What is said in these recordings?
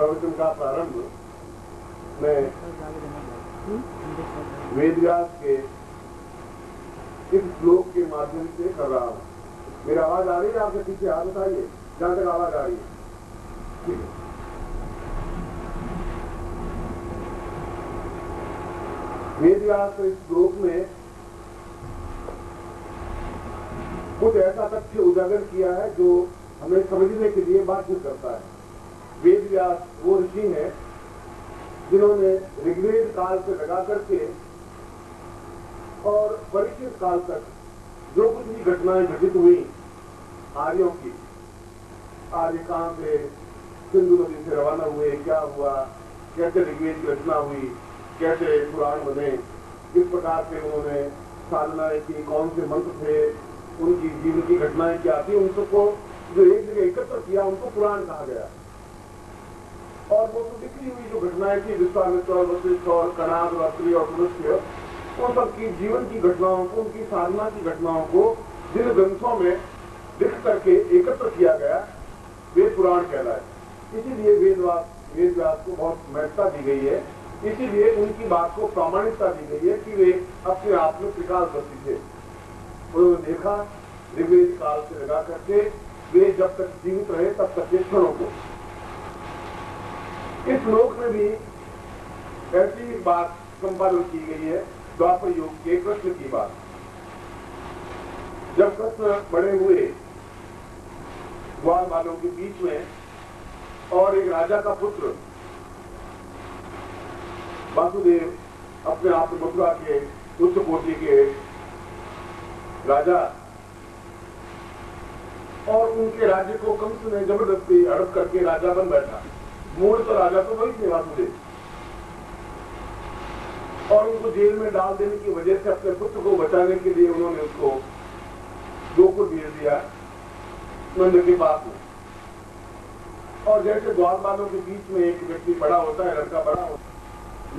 प्रवचन का प्रारंभ मैं वेदव्यास के इस श्लोक के माध्यम से कर रहा हूं। मेरी आवाज आ रही है आपके पीछे? हाथ उठाइए जहां तक आवाज आ रही है। ठीक है। वेदव्यास इस श्लोक में कुछ ऐसा तथ्य उजागर किया है जो हमें समझने के लिए बाध्य करता है। वेदव्यास वो ऋषि हैं जिन्होंने ऋग्वेद काल से लगा करके और परिचित काल तक जो कुछ भी घटनाएं घटित हुई आर्यों की, आर्य कहां से सिंधु नदी से रवाना हुए, क्या हुआ, कैसे ऋग्वेद की रचना हुई, कैसे पुराण बने, किस प्रकार से उन्होंने साधनाएं की, कौन से मंत्र थे, उनकी जीवन की घटनाएं क्या थी, उन सबको जो एक जगह एकत्र किया उनको पुराण कहा गया। और वो तो बिखरी हुई जो घटनाएं थी, विश्वामित्र और वशिष्ठ और कणाद और अत्रि और पुलस्त्य, उन सबकी जीवन की घटनाओं को, उनकी साधना की घटनाओं को जिन ग्रंथों में लिख करके एकत्र किया गया वे पुराण कहलाए। इसीलिए वेदव्यास को बहुत महत्ता दी गई है। इसीलिए उनकी बात को प्रामाणिकता दी गई है कि वे अपने आप में त्रिकालदर्शी थे। उन्होंने देखा ऋग्वेद काल से लगा करके वे जब तक जीवित रहे तब तक के क्षणों को। इस श्लोक में भी ऐसी बात संपादन की गई है द्वापर युग के कृष्ण की बात। जब कृष्ण बड़े हुए ग्वाल वालों के बीच में और एक राजा का पुत्र वासुदेव, अपने आप में मथुरा के उच्च कोटि के राजा, और उनके राज्य को कंस ने जबरदस्ती हड़प करके राजा बन बैठा। मूल तो राजा तो वही थे वासुदेव, और उनको जेल में डाल देने की वजह से अपने पुत्र को बचाने के लिए उन्होंने उसको गोकुल भेज दिया नंद के पास में। और जैसे ग्वाल वालों के बीच में एक व्यक्ति बड़ा होता है, लड़का बड़ा होता है,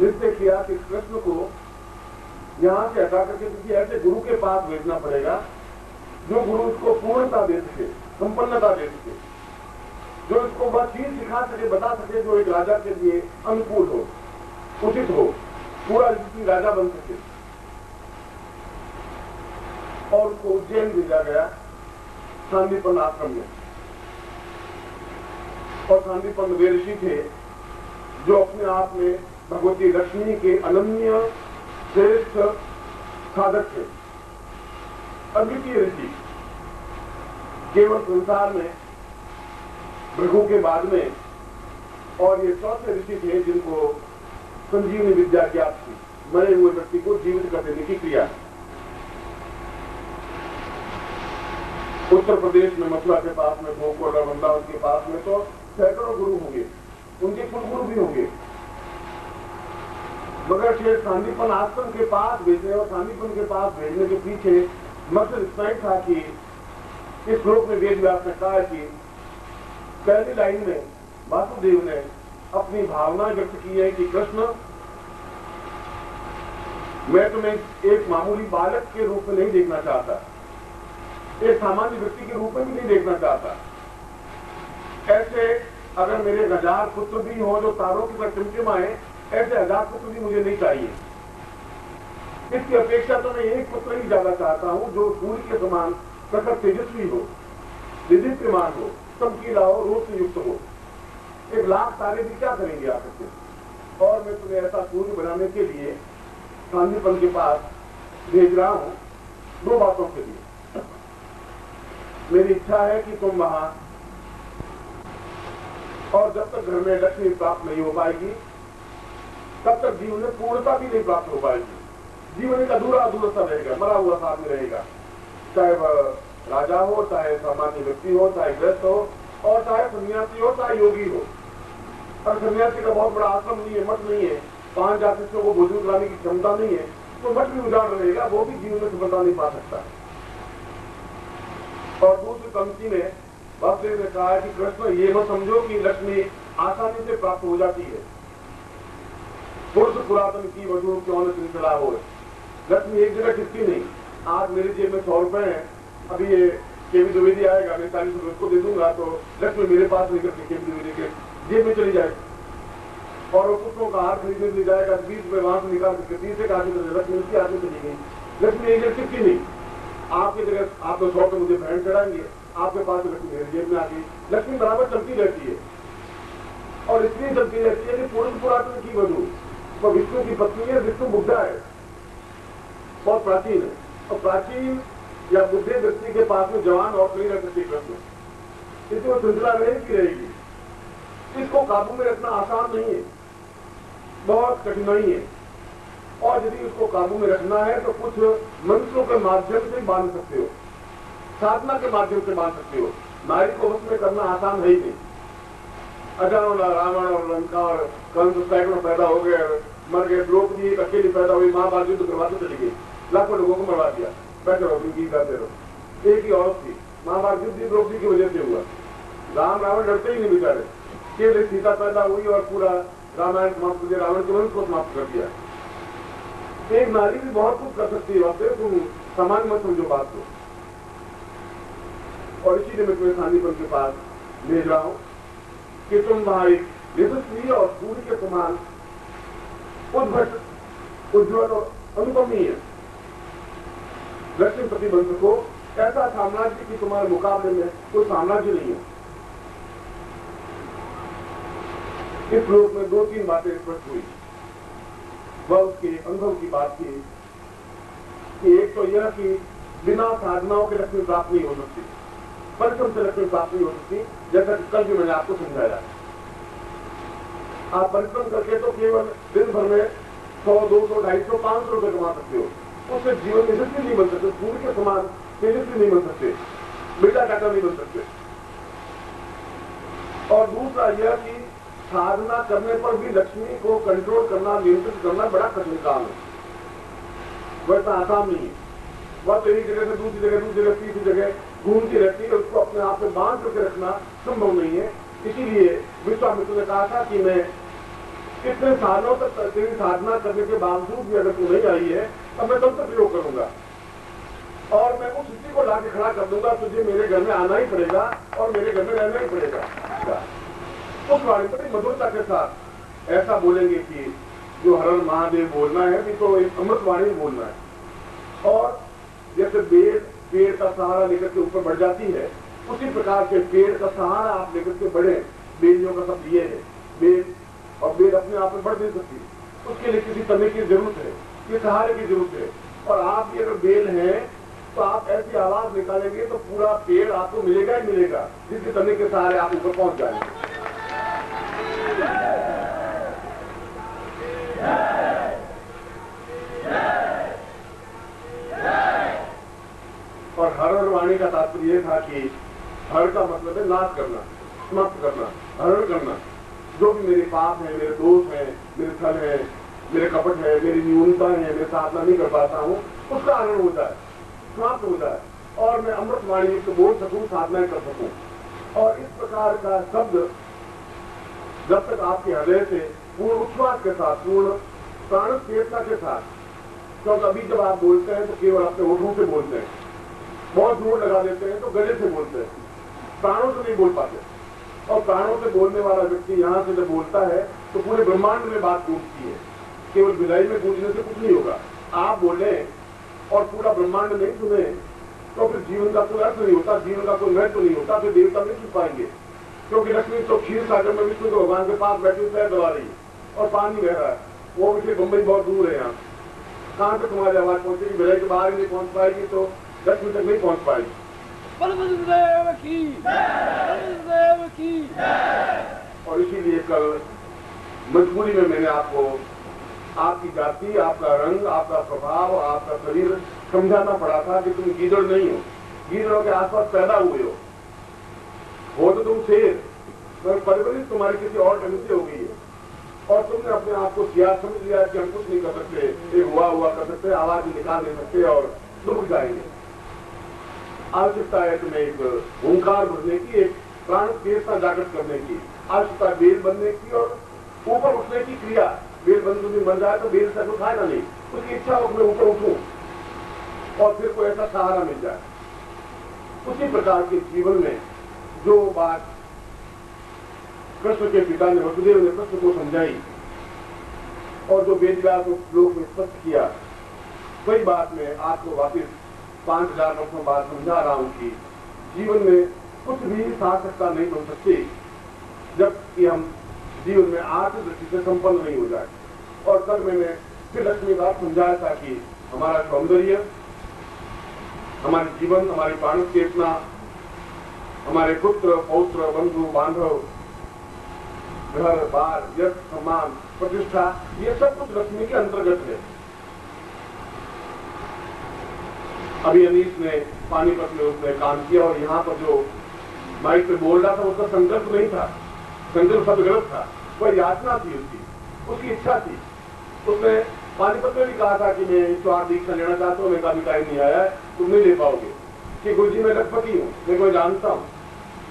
निश्चय किया कि कृष्ण को यहां से हटा करके किसी ऐसे गुरु के पास भेजना पड़ेगा जो गुरु इसको पूर्णता दे सके, संपन्नता दे सके, जो इसको वह चीज सिखा सके, बता सके जो एक राजा के लिए अनुकूल हो, उचित हो, पूरा राजा बन सके। और उसको उज्जैन भेजा गया सांदीपन आश्रम में। और सांदीपन वे ऋषि थे जो अपने आप में भगवती लक्ष्मी के अनन्य श्रेष्ठ साधक थे, अद्वितीय ऋषि। केवल संसार में भृगु के बाद में और ये चौथे ऋषि थे जिनको संजीवनी विद्या ज्ञात थी, मरे हुए व्यक्ति को जीवित कर देने की क्रिया। उत्तर प्रदेश में मथुरा के पास में गोकुल और वृंदावन के पास में तो सैकड़ों गुरु होंगे, उनके कुलगुरु भी होंगे, मगर शेर सांदीपन आश्रम के पास भेजने और सांदीपन के पास भेजने के पीछे मकसद इतना ही था कि इस श्लोक में वेदव्यास ने कहा कि पहली लाइन में वासुदेव ने अपनी भावना व्यक्त की है कि कृष्ण, मैं तुम्हें एक मामूली बालक के रूप में नहीं देखना चाहता, एक सामान्य व्यक्ति के रूप में भी नहीं देखना चाहता। ऐसे अगर मेरे 1000 पुत्र भी हो जो तारों की तरह टिमटिमाए, ऐसे 1000 पुत्र भी मुझे नहीं चाहिए। इसकी अपेक्षा तो मैं एक पुत्र ही ज्यादा चाहता हूं जो सूर्य के समान प्रखर तेजस्वी हो, विदित्यमान हो, चमकीला हो, रोष से युक्त हो। 1,00,000 तारे भी क्या करेंगे आपसे? और मैं तुम्हें ऐसा सूर्य बनाने के लिए सांदीपन के पास भेज रहा हूं 2 बातों के लिए। मेरी इच्छा है कि तुम वहां, और जब तक घर में लक्ष्मी प्राप्त नहीं हो पाएगी तब तक जीवन में पूर्णता भी नहीं प्राप्त हो पाएगी। जीवन एक अधूरा सा रहेगा, मरा हुआ सा आदमी रहेगा, चाहे वह राजा हो, चाहे सामान्य व्यक्ति हो, चाहे गृहस्थ हो, और चाहे सन्यासी हो, चाहे योगी हो। और सन्यासी का बहुत बड़ा आश्रम नहीं है, मठ नहीं है, 5,000 शिष्यों को भोजन कराने की क्षमता नहीं है, तो मठ भी उजाड़ रहेगा, वो भी जीवन में सफलता नहीं पा सकता। और दूसरी पंक्ति में वासुदेव ने कहा है कि कृष्ण, ये मत समझो कि लक्ष्मी आसानी से प्राप्त हो जाती है, पुरुष पुरातन की वधु क्यों न सिलसिला हो। लक्ष्मी एक जगह टिकती नहीं। आज मेरी जेब में 100 रुपए है, अभी ये केवी द्विवेदी आएगा, मैं 40 रुपए उसको दे दूंगा तो लक्ष्मी मेरे पास लेकर के केवी द्विवेदी के जेब में चली जाएगी। और वो पुष्पों का हार खरीदने के लिए जाएगा, 20 रुपये वहां से निकाल के 30 एक आदमी तो लक्ष्मी उसकी आदमी चली गई। लक्ष्मी एक जगह चिपकी नहीं, आपकी जगह आप तो 100 पे मुझे बैंड चढ़ाएंगे, आपके पास लक्ष्मी मेरी जेब में आ गई। लक्ष्मी बराबर चलती रहती है, और इसलिए चलती रहती है कि पुरुष पुरातन की वधु वो विष्णु की पत्नी है, विष्णु बुद्धा है, बहुत प्राचीन है। और प्राचीन या बुद्धे व्यक्ति के पास में जवान और नहीं रह सकती कृष्ण, इसलिए वो श्रृंखला रहेगी। इसको काबू में रखना आसान नहीं है, बहुत कठिनाई है। और यदि उसको काबू में रखना है तो कुछ मंत्रों के माध्यम से बांध सकते हो, साधना के माध्यम से बांध सकते हो। नारी को वश में करना आसान है ही नहीं। अजान रावण और लंका और कंस सैकड़ों पैदा हो गए, मर गए, द्रौपदी एक अकेली पैदा हुई, महाभारत युद्ध करवाते चली गई, लाखों लोगों को मरवा दिया, बैठे रहो गीत गाते रहो। एक ही औरत थी, महाभारत युद्ध द्रौपदी की वजह से हुआ। राम रावण डरते ही नहीं बेचारे, केवल सीता पैदा हुई और पूरा रामायण समाप्त कर, रावण के वंश को समाप्त कर दिया। एक नारी भी बहुत कुछ कर सकती है, वास्तव तुम सामान्य मत समझो बात को। और इसीलिए मैं तुम्हें शांतिपन के पास ले रहा हूं कि तुम भाई यशस्वी और सूर्य के समान उद्भट, उज्ज्वल और अनुपमीय लक्ष्मीपति बन सको। ऐसा साम्राज्य की तुम्हारे मुकाबले में कोई साम्राज्य नहीं है। इस श्लोक में 2-3 बातें स्पष्ट हुई। वह उसके अनुभव की बात थी कि एक तो यह कि बिना साधनाओं के लक्ष्मी प्राप्त नहीं हो सकती, परिश्रम से लक्ष्मी प्राप्त नहीं हो सकती। जैसा कि कल भी मैंने आपको समझाया, आप परिश्रम करके तो केवल दिन भर में 100, 200, 250, 500 रुपए कमा सकते हो, उससे जीवन यशस्वी नहीं बन सकते, सूर्य के समान तेजस्वी नहीं बन सकते, बेटा टाटा नहीं बन सकते। और दूसरा यह कि साधना करने पर भी लक्ष्मी को कंट्रोल करना, नियंत्रित करना बड़ा कठिन काम है, वैसा आसान नहीं है। वह तो एक जगह से दूसरी जगह, तीसरी जगह घूमती रहती है, उसको अपने आप में बांध करके रखना संभव नहीं है। इसीलिए विश्वामित्र ने कहा था कि मैं इतने सालों तक तेरी साधना करने के बावजूद भी अगर तू नहीं आई है तब मैं तब तक प्रयोग करूंगा, और मैं उस स्थिति को लाके खड़ा कर दूंगा, तुझे मेरे घर में आना ही पड़ेगा और मेरे घर में रहना ही पड़ेगा। उस वाणी पर मधुरता के साथ ऐसा बोलेंगे कि जो हर हर महादेव बोलना है भी तो एक अमृत वाणी बोलना है। और जैसे बेल पेड़ का सहारा लेकर के ऊपर बढ़ जाती है, उसी प्रकार से पेड़ का सहारा आप लेकर के बढ़े। बेलियों का सब ये है, बेल और बेल अपने आप में बढ़ नहीं सकती, उसके लिए किसी तने की जरूरत है, ये सहारे की जरूरत है। और आप भी अगर बेल हैं तो आप ऐसी आवाज निकालेंगे तो पूरा पेड़ आपको मिलेगा ही मिलेगा, जिसके तने के सहारे आप ऊपर पहुंच जाएंगे। और हर वाणी का तात्पर्य यह था कि हर का मतलब है नाश करना, समाप्त करना, हरण करना। जो भी मेरे पाप है, मेरे दोष है, मेरे छल है, मेरे कपट है, मेरी न्यूनता है, मैं साधना नहीं कर पाता हूँ, उसका हरण हो जाए, समाप्त हो जाए, और मैं अमृत वाणी युक्त बोल सकूं, साधना कर सकूं। और इस प्रकार का शब्द जब तक आपके हृदय से पूर्ण उच्छ्वास के साथ, पूर्ण प्राण चेतना के साथ, क्योंकि अभी जब आप बोलते हैं तो केवल अपने होठों से बोलते हैं, बहुत जोर लगा देते हैं तो गले से बोलते हैं, प्राणों से नहीं बोल पाते। और प्राणों से बोलने वाला व्यक्ति यहाँ से जब बोलता है तो पूरे ब्रह्मांड में बात गूंजती है, केवल भिलाई में गूंजने से कुछ नहीं होगा। आप बोले और पूरा ब्रह्मांड नहीं सुने तो फिर जीवन का कोई अर्थ नहीं होता, जीवन का कोई महत्व नहीं होता, फिर देवता नहीं सुन पाएंगे। क्योंकि लक्ष्मी तो क्षीर सागर में विष्णु भगवान के पास बैठी पैर दबा रही है और पानी बह रहा है, वो विषय बम्बई बहुत दूर है, यहाँ कहाँ तक तुम्हारी आवाज पहुंचेगी? भिलाई के बाहर ही नहीं पहुंच पाएगी तो लक्ष्मी तक नहीं पहुंच पाएगी। और इसीलिए कल मजबूरी में मैंने आपको आपकी जाति, आपका रंग, आपका स्वभाव, आपका शरीर समझाना पड़ा था कि तुम गीदड़ नहीं हो, गीदड़ों के आसपास पैदा हुए हो तो तुम शेर, परवरिश तुम्हारी किसी और ढंग से हो गई है, और तुमने अपने आप को सियार समझ लिया कि हम कुछ नहीं कर सकते, एक हुआ कर सकते, आवाज निकाल नहीं सकते और डूब जाएंगे। आवश्यकता है तुम्हें एक ओंकार भरने की, एक प्राण चेतना जागृत करने की, आवश्यकता बेल बनने की और ऊपर उठने की क्रिया। बेल बंद भी मर जाए तो बेल तक उठाएगा नहीं, उसकी इच्छा हो मैं ऊपर उठूं और फिर कोई ऐसा सहारा मिल जाए। उसी प्रकार के जीवन में जो बात कृष्ण के पिता ने, वसुदेव ने कृष्ण को समझाई और जो वेदव्यास को श्लोक में स्पष्ट किया, वही बात मैं आपको वापिस 5000 वर्षों बाद समझा रहा हूं कि जीवन में कुछ भी सार्थकता नहीं बन सकती जब कि हम जीवन में आर्थिक दृष्टि से संपन्न नहीं हो जाए। और कल मैंने फिर लक्ष्मी बात समझाया था कि हमारा सौंदर्य, हमारे जीवन, हमारी प्राण चेतना, हमारे पुत्र पौत्र बंधु बांधव, घर बार यश सम्मान प्रतिष्ठा, ये सब कुछ लक्ष्मी के अंतर्गत है। अभी अनीस ने पानीपत में उसने काम किया और यहाँ पर जो माइक पे बोल रहा था उसका संकल्प नहीं था, संकल्प सब गलत था, वह याचना थी उसकी इच्छा थी। उसने पानीपत में भी कहा था कि मैं ईश्वर दीक्षा लेना चाहता हूँ, मैं कभी टाइम नहीं आया है, तुम नहीं ले पाओगे कि गुरु जी मैं लखपति हूँ, मैं कोई जानता हूँ।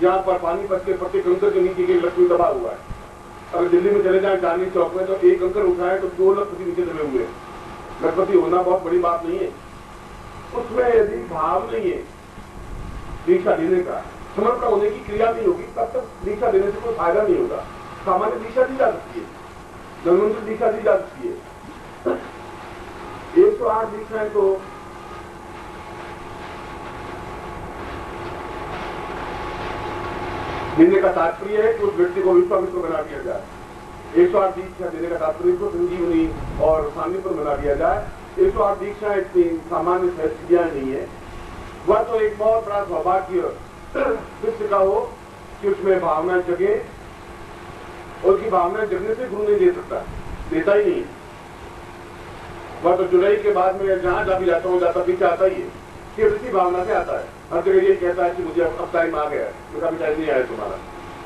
यहाँ पर पानीपत के प्रत्येक कंकर के नीचे के लक्ष्मी दबा हुआ है। अगर दिल्ली में चले जाए चांदनी चौक में तो एक कंकर उठाए तो 2 लखपति नीचे दबे हुए। लखपति होना बहुत बड़ी बात नहीं है। उसमें यदि भाव नहीं है दीक्षा लेने का, समर्पण होने की क्रिया नहीं होगी, तब तक दीक्षा लेने से कोई फायदा नहीं होगा। सामान्य दीक्षा दी जा सकती है, धनवंतरी दीक्षा दी जा सकती है, 108 दीक्षाएं तो देने का तात्पर्य है कि उस व्यक्ति को विश्वामित्र बना दिया जाए। 108 दीक्षा देने का तात्पर्य को संजीवनी और सान्निध्य बना दिया जाए। 108 दीक्षा इतनी सामान्य सहज नहीं है। वह तो एक बहुत बड़ा सौभाग्य शिष्य का हो कि उसमें भावना जगे, और उसकी भावना जगने से गुरु नहीं दे सकता, देता ही नहीं। वह तो जुलाई के बाद में जहां जा भी जाता हूँ जाता पीछे आता ही है, केवल इसी भावना से आता है। हर जगह यही कहता है कि मुझे अब टाइम आ गया है, मेरा भी टाइम नहीं आया तुम्हारा,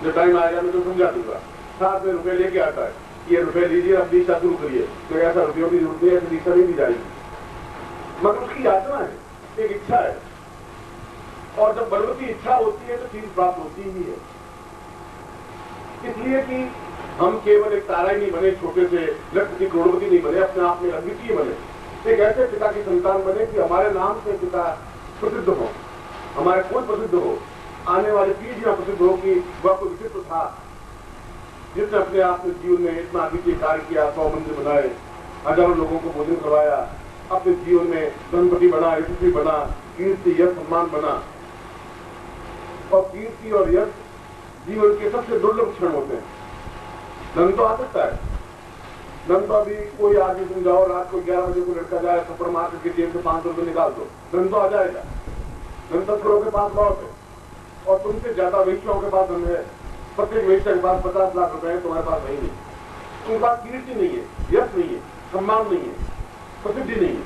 जब टाइम आएगा मैं तो समझा दूंगा। साथ में रुपए लेके आता है, ये रुपए लीजिए अब दीक्षा शुरू करिए, तो ऐसा रुपयों की जरूरत नहीं, ऐसी दीक्षा नहीं दी जाएगी। मगर उसकी याचना है, एक इच्छा है, और जब बलवती इच्छा होती है तो चीज प्राप्त होती ही है। इसलिए कि हम केवल एक तारा ही नहीं बने, छोटे से लखपति करोड़पति नहीं बने, अपने आप में अद्वितीय बने, एक ऐसे पिता की संतान बने कि हमारे नाम से पिता प्रसिद्ध हो, हमारे कुल प्रसिद्ध हो, आने वाली पीढ़ियां प्रसिद्ध हो कि वह कोई विचित्र था जिसने अपने आप में जीवन में इतना अद्वितीय कार्य किया, 100 मंदिर बनाए, हजारों लोगों को भोजन करवाया, अपने जीवन में धनपति बना, यशस्वी बना, कीर्ति यश सम्मान बना। और कीर्ति और यश जीवन के सबसे दुर्लभ क्षण होते हैं। धन तो आ सकता है, धन तो अभी कोई आगे तुम जाओ, रात को 11 बजे को लड़का जाए, थप्पड़ मार करके जेब से 500 रुपये निकाल दो, धन तो आ जाएगा। धन तत्परों के पास बहुत है, और तुमसे ज्यादा वैश्यों के पास धन है। प्रत्येक वैश्य के पास 50 लाख रुपए है, तुम्हारे पास नहीं है। तुम्हारे पास कीर्ति नहीं है, यश नहीं है, सम्मान नहीं है, प्रसिद्धि नहीं है।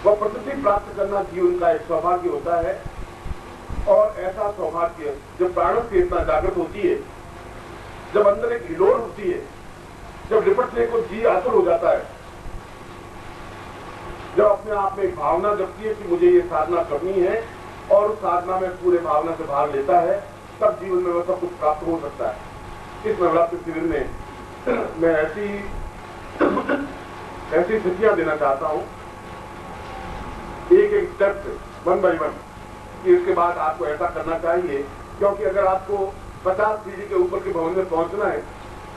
वह प्रसिद्धि प्राप्त करना जीवन का एक सौभाग्य होता है। और ऐसा सौभाग्य जब प्राणों की चेतना जागृत होती है, जब अंदर एक हिलोर होती है, जब निपटने को जी आतुर हो जाता है, जब अपने आप में एक भावना जगती है कि मुझे ये साधना करनी है, और उस साधना में पूरे भावना से भाग लेता है, तब जीवन में वह सब कुछ प्राप्त हो सकता है। इस नवरात्रि शिविर में मैं ऐसी स्थितियां देना चाहता हूं, एक एक स्टेप से, 1 बाय 1, कि इसके बाद आपको ऐसा करना चाहिए। क्योंकि अगर आपको 50 सीढ़ी के ऊपर के भवन में पहुंचना है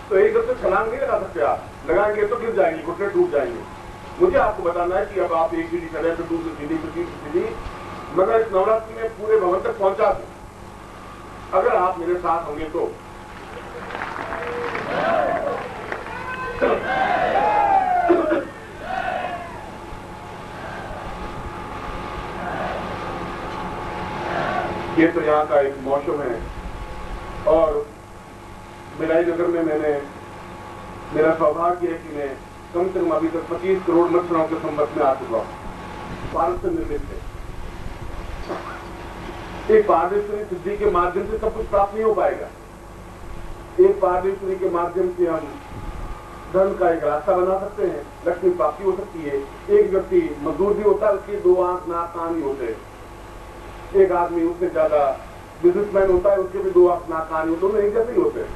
तो एक दम से छलांग नहीं लगा सकते। आप लगाएंगे तो गिर जाएंगे, घुटने टूट जाएंगे। मुझे आपको बताना है कि अब आप एक सीढ़ी चले, फिर दूसरी सीढ़ी, फिर तीसरी सीढ़ी, मगर इस नवरात्रि में पूरे भवन तक पहुंचा दूं, अगर आप मेरे साथ होंगे तो। ये तो यहाँ का एक मौसम है, और मिलाई नगर में मेरा सौभाग्य है कि मैं कम से कम अभी तक 25 करोड़ मच्छरों के संपर्क में आ चुका हूँ। भारत से निर्मित है। एक पारमेश्वरी सिद्धि के माध्यम से सब कुछ प्राप्त नहीं हो पाएगा। एक पारमेश्वरी के माध्यम से हम धन का एक रास्ता बना सकते हैं, लक्ष्मी प्राप्ति हो सकती है। एक व्यक्ति मजदूर भी होता है, उसके 2 आंख नाक कान ही होते हैं। एक आदमी उससे ज्यादा बिजनेसमैन होता है, उसके भी 2 आंख नाक कान, दोनों एक जैसे ही होते हैं।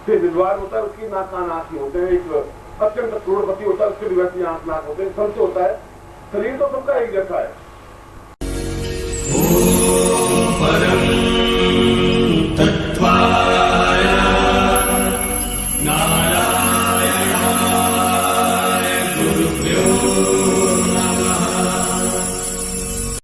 फिर विद्वान होता है, उसकी नाक कान आंख ही होते हैं। एक अत्यंत करोड़पति होता है, उसके भी वैसे आंख नाक होते हैं। सबसे होता है, शरीर तो सबका एक जैसा है।